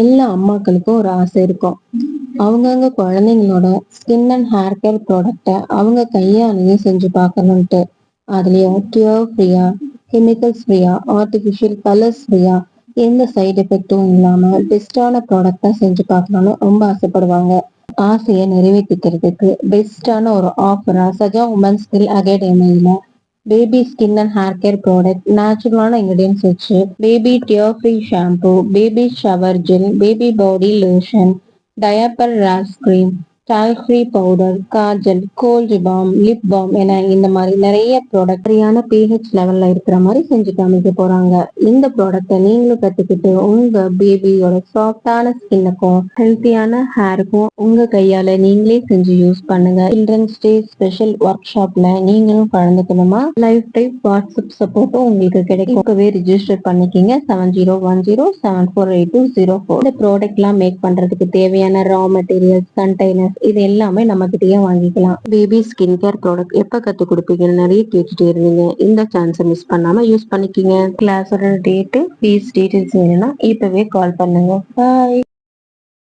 எல்லா அம்மாக்களுக்கும் ஒரு ஆசை இருக்கும். அவங்கவங்க குழந்தைங்களோட ஸ்கின் அண்ட் ஹேர் கேர் ப்ராடக்ட்டை அவங்க கையாலேயே செஞ்சு பார்க்கணுன்ட்டு. அதுலயும் டியர் ஃப்ரீயா, கெமிக்கல்ஸ் ஃப்ரீயா, ஆர்டிஃபிஷியல் கலர்ஸ் ஃப்ரீயா, எந்த சைடு எஃபெக்டும் இல்லாம பெஸ்டான ப்ராடக்டா செஞ்சு பார்க்கணும்னு ரொம்ப ஆசைப்படுவாங்க. ஆசையை நிறைவேற்றிக்கிறதுக்கு பெஸ்டான ஒரு ஆஃபரா சஜா உமன் ஸ்கில் அகாடமியில baby skin and hair care product நேச்சுரலான இன்கிரீடியன்ஸ் வச்சு baby tear free shampoo, baby shower gel, baby body lotion, diaper rash cream, talc free powder, kajal, cold balm, lip balm என இந்த மாதிரி நிறைய ப்ராடக்ட் சரியான pH லெவல்ல இருக்கிற மாதிரி செஞ்சு காமிக்க போறாங்க. இந்த ப்ராடக்ட்டை நீங்களும் கத்துக்கிட்டு உங்க பேபியோட சாஃப்டான ஸ்கின்னுக்கும் ஹெல்த்தியான ஹேருக்கும் உங்க கையால நீங்களே செஞ்சு யூஸ் பண்ணுங்க. சில்ட்ரன்ஸ் டே ஸ்பெஷல் ஒர்க் ஷாப்ல நீங்களும் கலந்துக்கணுமா? லைஃப் டைம் வாட்ஸ்அப் சப்போர்ட்டும் உங்களுக்கு கிடைக்கும். இப்பவே ரிஜிஸ்டர் பண்ணிக்கிங்க 7010748204. இந்த ப்ராடக்ட் எல்லாம் மேக் பண்றதுக்கு தேவையான ரா மெட்டீரியல்ஸ், கண்டெய்னர்ஸ் இது எல்லாமே நம்ம கிட்டயே வாங்கிக்கலாம். பேபி ஸ்கின் கேர் ப்ராடக்ட் எப்ப கத்து கொடுப்பீங்கன்னு நிறைய கேட்டுட்டே இருந்தீங்க. இந்த சான்ஸை மிஸ் பண்ணாம யூஸ் பண்ணிக்கிங்க. கிளாஸோட டேட்டு, ஃபீஸ் டீடைல்ஸ் வேணும்னா இப்பவே கால் பண்ணுங்க. பாய்.